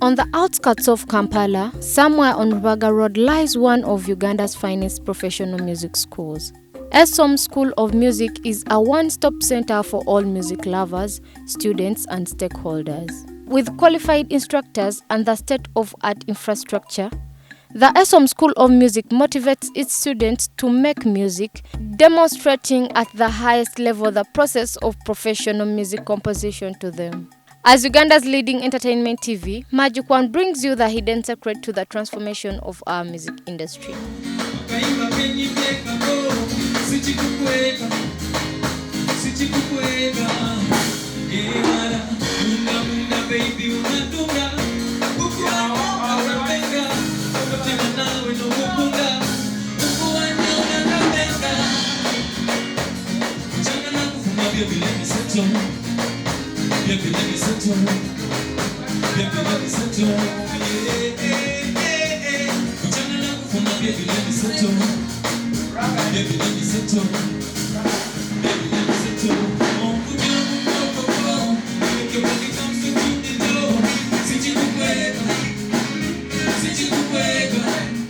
On the outskirts of Kampala, somewhere on Rubaga Road, lies one of Uganda's finest professional music schools. ESOM School of Music is a one-stop center for all music lovers, students and stakeholders. With qualified instructors and the state-of-art infrastructure, the ESOM School of Music motivates its students to make music, demonstrating at the highest level the process of professional music composition to them. As Uganda's leading entertainment TV, Magic One brings you the hidden secret to the transformation of our music industry.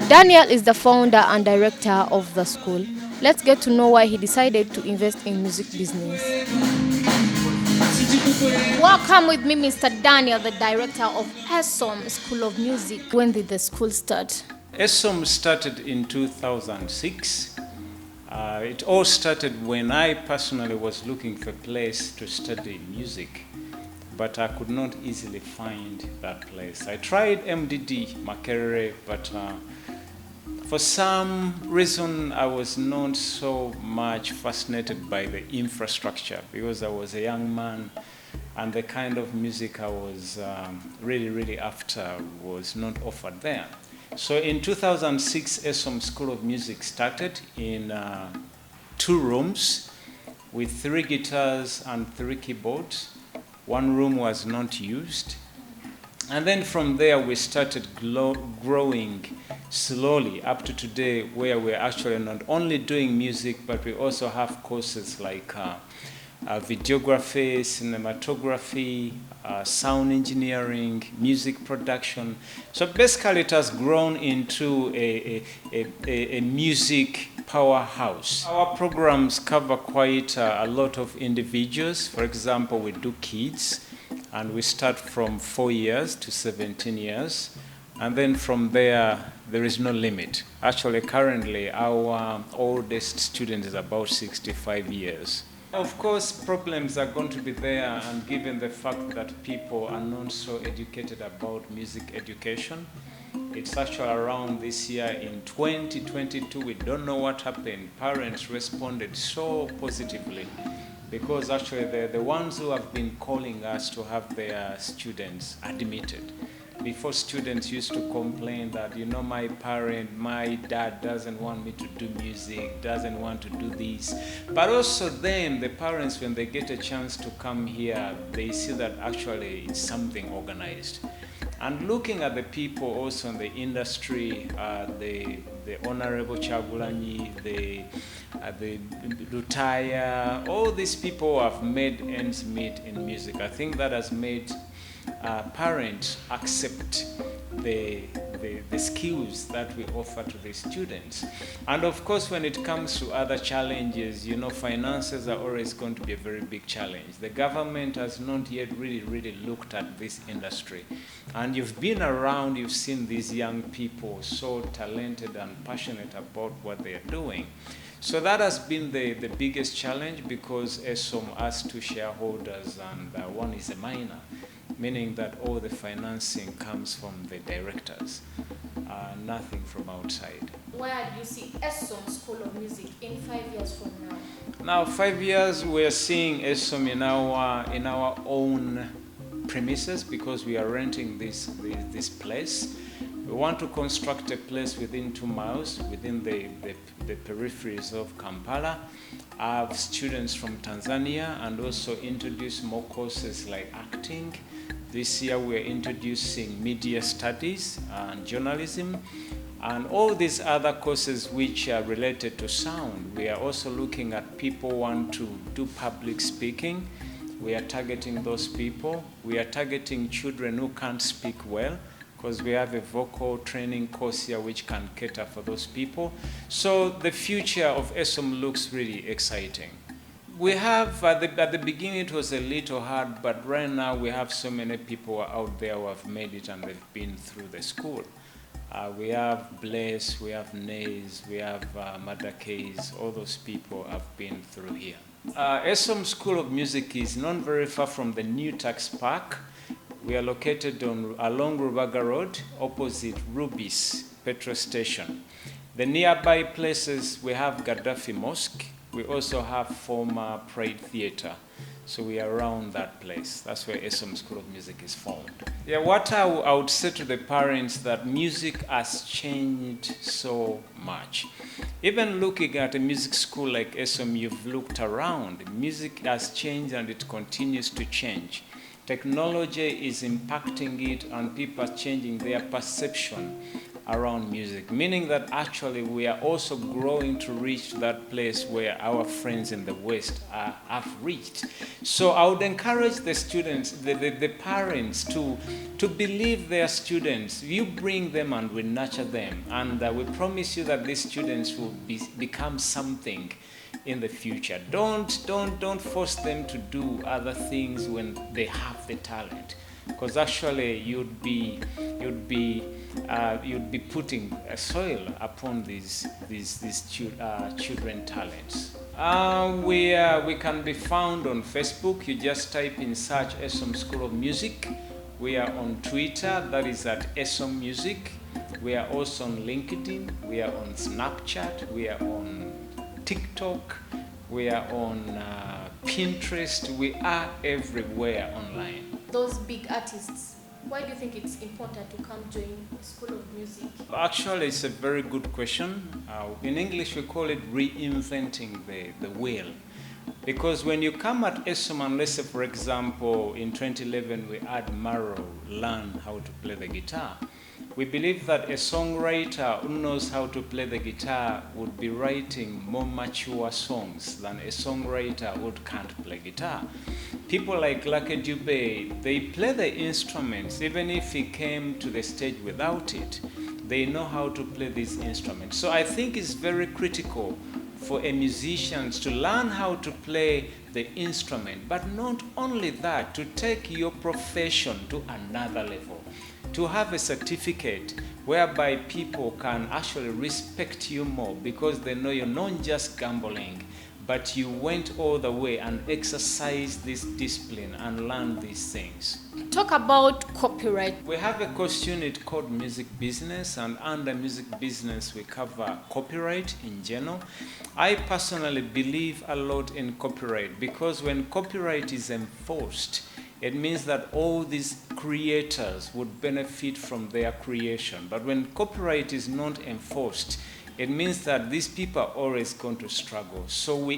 Daniel is the founder and director of the school. Let's get to know why he decided to invest in music business. Welcome with me, Mr. Daniel, the director of ESOM School of Music. When did the school start? ESOM started in 2006. It all started when I personally was looking for a place to study music, but I could not easily find that place. I tried MDD, Makerere, but for some reason I was not so much fascinated by the infrastructure because I was a young man and the kind of music I was really after was not offered there. So in 2006, ESOM School of Music started in 2 rooms with 3 guitars and 3 keyboards. 1 room was not used. And then from there we started growing slowly up to today, where we're actually not only doing music, but we also have courses like videography, cinematography, sound engineering, music production. So basically it has grown into a music powerhouse. Our programs cover quite a lot of individuals. For example, we do kids, and we start from 4 years to 17 years. And then from there is no limit. Actually, currently, our oldest student is about 65 years. Of course, problems are going to be there, and given the fact that people are not so educated about music education, it's actually around this year in 2022, we don't know what happened. Parents responded so positively because actually they're the ones who have been calling us to have their students admitted. Before, students used to complain that, my dad doesn't want me to do music, doesn't want to do this. But also then the parents, when they get a chance to come here, they see that actually it's something organized. And looking at the people also in the industry, the Honorable Chagulanyi, the Lutaya, all these people have made ends meet in music. I think that has made parents accept the skills that we offer to the students. And of course, when it comes to other challenges, finances are always going to be a very big challenge. The government has not yet really looked at this industry. And you've been around, you've seen these young people so talented and passionate about what they are doing. So that has been the biggest challenge, because ESOM has 2 shareholders and one is a minor, meaning that all the financing comes from the directors, nothing from outside. Where do you see ESOM School of Music in 5 years from now? Now, 5 years, we are seeing ESOM in our own premises, because we are renting this place. We want to construct a place within 2 miles, within the peripheries of Kampala, have students from Tanzania, and also introduce more courses like acting. This year we are introducing media studies and journalism, and all these other courses which are related to sound. We are also looking at people who want to do public speaking, We are targeting those people. We are targeting children who can't speak well, because we have a vocal training course here which can cater for those people. So the future of ESOM looks really exciting. We have, at the beginning it was a little hard, but right now we have so many people out there who have made it and they've been through the school. We have Blaise, we have Nays, we have Madakays, all those people have been through here. ESOM School of Music is not very far from the New Tax Park. We are located along Rubaga Road, opposite Rubis petrol station. The nearby places, we have Gaddafi Mosque. We also have former Pride Theatre. So we are around that place. That's where ESOM School of Music is found. Yeah, what I would say to the parents, that music has changed so much. Even looking at a music school like ESOM, you've looked around. Music has changed and it continues to change. Technology is impacting it and people are changing their perception around music, meaning that actually we are also growing to reach that place where our friends in the West have reached. So I would encourage the students, the parents to believe their students. You bring them and we nurture them, and we promise you that these students will become something in the future. Don't force them to do other things when they have the talent, because actually you'd be putting a soil upon these children talents. We can be found on Facebook. You just type in search ESOM School of Music. We are on Twitter, that is at ESOM Music. We are also on LinkedIn. We are on Snapchat. We are on TikTok. We are on Pinterest. We are everywhere online. Those big artists, why do you think it's important to come join the School of Music? Actually, it's a very good question. In English, we call it reinventing the wheel. Because when you come at ESOM, and let's say, for example, in 2011, we had Maro learn how to play the guitar. We believe that a songwriter who knows how to play the guitar would be writing more mature songs than a songwriter who can't play guitar. People like Lucky Dube, they play the instruments. Even if he came to the stage without it, they know how to play these instruments. So I think it's very critical for a musician to learn how to play the instrument, but not only that, to take your profession to another level, to have a certificate whereby people can actually respect you more because they know you're not just gambling, but you went all the way and exercised this discipline and learned these things. Talk about copyright. We have a course unit called Music Business, and under Music Business we cover copyright in general. I personally believe a lot in copyright because when copyright is enforced, it means that all these creators would benefit from their creation. But when copyright is not enforced, it means that these people are always going to struggle. So we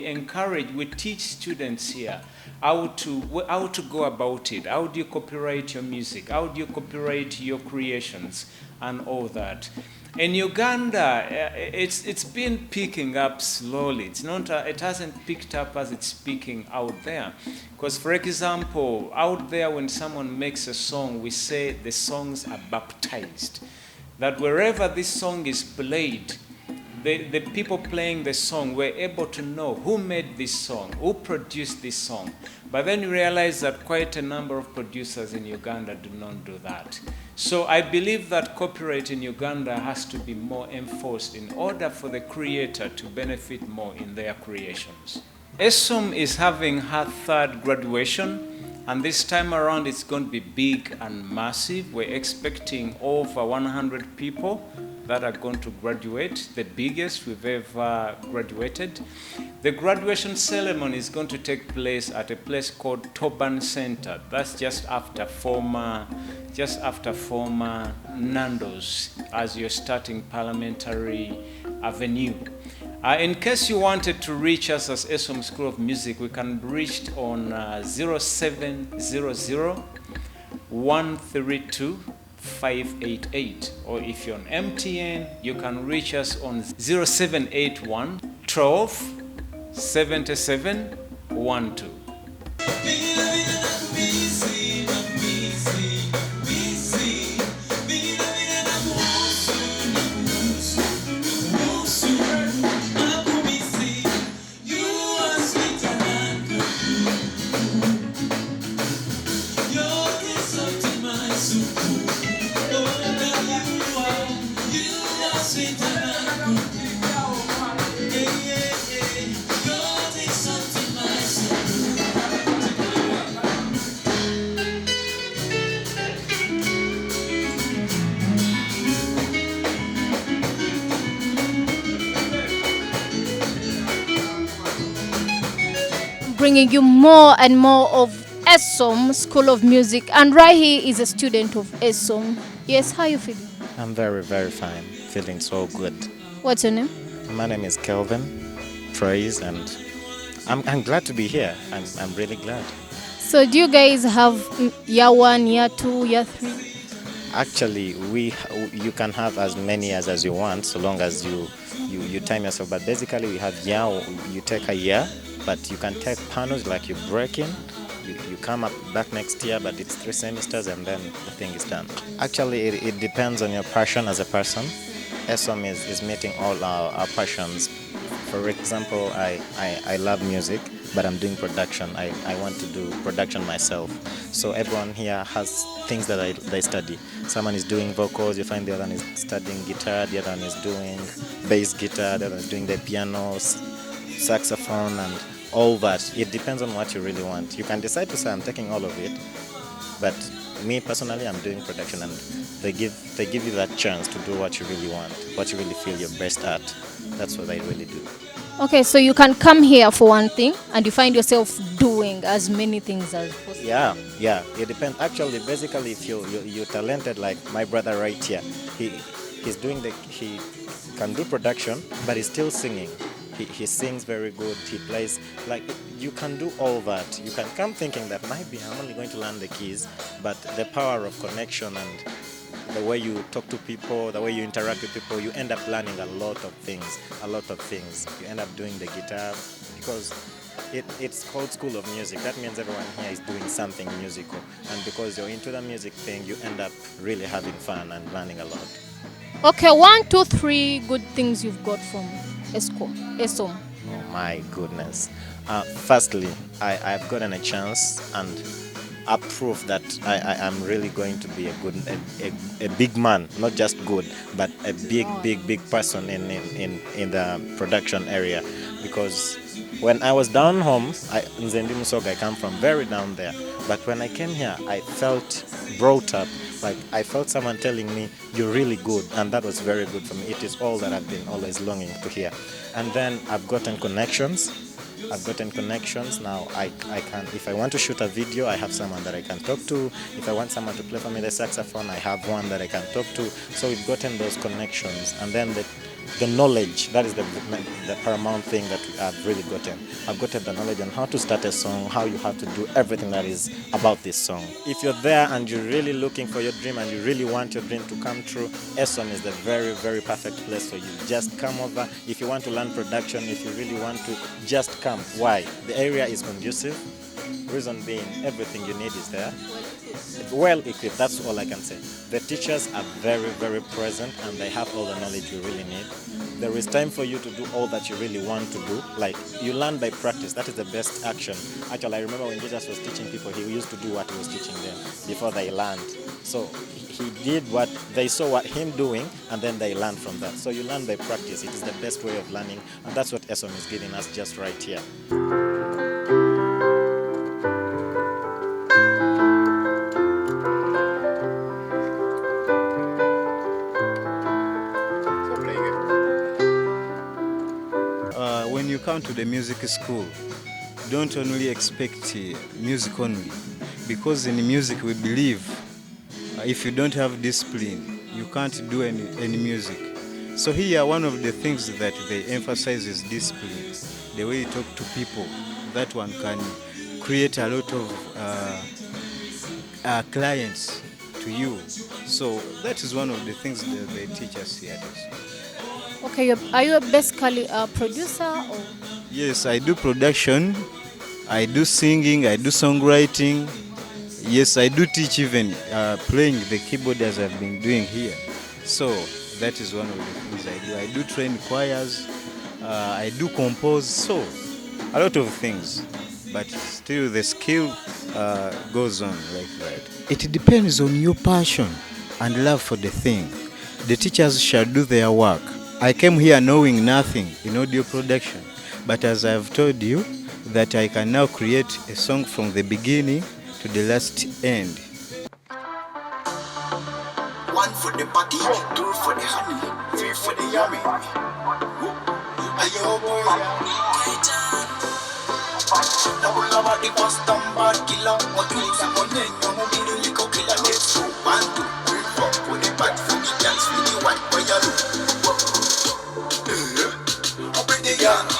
teach students here how to go about it. How do you copyright your music? How do you copyright your creations and all that? In Uganda, it's been picking up slowly. It hasn't picked up as it's picking out there. Because, for example, out there when someone makes a song, we say the songs are baptized. That wherever this song is played, the people playing the song were able to know who made this song, who produced this song. But then you realize that quite a number of producers in Uganda do not do that. So I believe that copyright in Uganda has to be more enforced in order for the creator to benefit more in their creations. ESOM is having her third graduation, and this time around it's going to be big and massive. We're expecting over 100 people that are going to graduate, the biggest we've ever graduated. The graduation ceremony is going to take place at a place called Toban Center. That's just after former Nando's as you're starting Parliamentary Avenue. In case you wanted to reach us as ESOM School of Music, we can be reached on 0700 132 588, or if you're on MTN, you can reach us on 0781 12 77 12. Bringing you more and more of ESOM School of Music, and right here is a student of ESOM. Yes, how you feeling? I'm very, very fine. Feeling so good. What's your name? My name is Kelvin Praise, and I'm glad to be here. I'm really glad. So do you guys have year 1, year 2, year 3? Actually, you can have as many as you want, so long as you time yourself. But basically, we have you take a year, but you can take panels like you break in. You come up back next year, but it's 3 semesters and then the thing is done. Actually, it depends on your passion as a person. ESOM is meeting all our passions. For example, I love music, but I'm doing production. I want to do production myself. So everyone here has things that they study. Someone is doing vocals, you find the other one is studying guitar, the other one is doing bass guitar, the other one is doing the piano, saxophone, and all that. It depends on what you really want. You can decide to say I'm taking all of it, but me personally, I'm doing production, and they give you that chance to do what you really want, what you really feel you're best at. That's what I really do. Okay, so you can come here for one thing and you find yourself doing as many things as possible. Yeah, it depends. Actually, basically, if you're talented like my brother right here, he can do production, but he's still singing. He sings very good. He plays like you can do all that. You can come thinking that maybe I'm only going to learn the keys, but the power of connection and the way you talk to people, the way you interact with people, you end up learning a lot of things. You end up doing the guitar because it's called School of Music. That means everyone here is doing something musical. And because you're into the music thing, you end up really having fun and learning a lot. Okay, 1, 2, 3 good things you've got from ESOM. Oh my goodness. Firstly, I've gotten a chance and a proof that I am really going to be a big man, not just good, but a big person in the production area. Because when I was down home, in Zendimusoga, I come from very down there. But when I came here, I felt brought up. Like I felt someone telling me, you're really good, and that was very good for me. It is all that I've been always longing to hear. And then I've gotten connections. Now I can, if I want to shoot a video, I have someone that I can talk to. If I want someone to play for me the saxophone, I have one that I can talk to. So we've gotten those connections, and then the knowledge, that is the paramount thing that I've really gotten. I've gotten the knowledge on how to start a song, how you have to do everything that is about this song. If you're there and you're really looking for your dream and you really want your dream to come true, ESOM is the very, very perfect place for you. Just come over. If you want to learn production, if you really want to, just come. Why? The area is conducive. Reason being, everything you need is there. Well equipped, that's all I can say. The teachers are very, very present and they have all the knowledge you really need. There is time for you to do all that you really want to do. Like, you learn by practice. That is the best action. Actually, I remember when Jesus was teaching people, he used to do what he was teaching them before they learned. So he did what they saw him doing, and then they learned from that. So you learn by practice. It is the best way of learning, and that's what ESOM is giving us just right here. When you come to the music school, don't only expect music only, because in music we believe if you don't have discipline, you can't do any music. So here, one of the things that they emphasize is discipline. The way you talk to people, that one can create a lot of clients to you. So that is one of the things that they teach us here. Okay, are you basically a producer or? Yes, I do production, I do singing, I do songwriting. Yes, I do teach even playing the keyboard as I've been doing here. So that is one of the things I do. I do train choirs, I do compose, so a lot of things. But still the skill goes on like that. It depends on your passion and love for the thing. The teachers shall do their work. I came here knowing nothing in audio production, but as I've told you, that I can now create a song from the beginning to the last end. One for the party, two for the honey, three for the yummy. Ayo boy, double about the custom bad killer. What you say on them, you know me really go killer. Let's go, 1, 2, 3, 4 for the bad, for the dance, for the white boy. Up in the yard,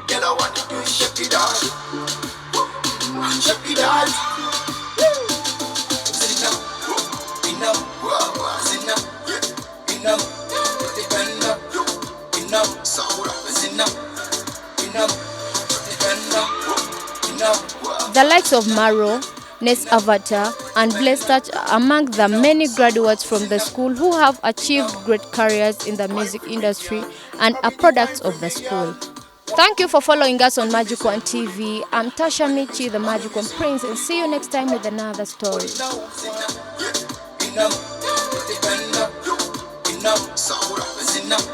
girl I want you to shake it out, shake it out. The likes of Maro, Ness Avatar, and Blessed Touch are among the many graduates from the school who have achieved great careers in the music industry and are products of the school. Thank you for following us on Magic One TV. I'm Tasha Michi, the Magic One Prince, and see you next time with another story. Enough.